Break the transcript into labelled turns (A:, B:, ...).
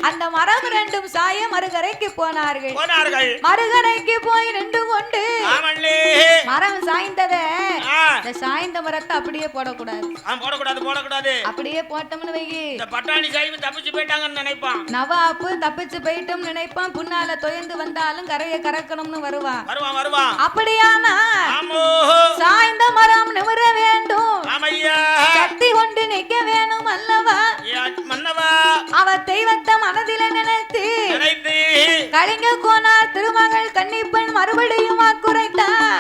A: அந்த மரம் ரெண்டும் சாய மறுகரைக்கு போனார்கள். மறுகரைக்கு போய் நின்று கொண்டு மரம் சாய்ந்தத இந்த சாய்ந்த மரத்தை அப்படியே போடக்கூடாது. அப்படியே போட்டோம்னு வைகி
B: பட்டாணி சாய்வு தப்பிச்சு போயிட்டாங்கன்னு நினைப்பான்.
A: நவாப்பு தப்பிச்சு போயிட்டோம் நினைப்பான். புன்னால தொயந்து வந்தாலும் கரையை கறக்கணும்னு வருவான். அப்படியானா சாய்ந்த மரம் நிமிர வேண்டும், சக்தி கொண்டு நிக்க வேணும் அல்லவா. அவ தெய்வத்தை மனதில நினைத்து கலிங்க கோனார் திருமகள் கன்னிப்பெண் மறுபடியும் வாக்குரைத்தார்.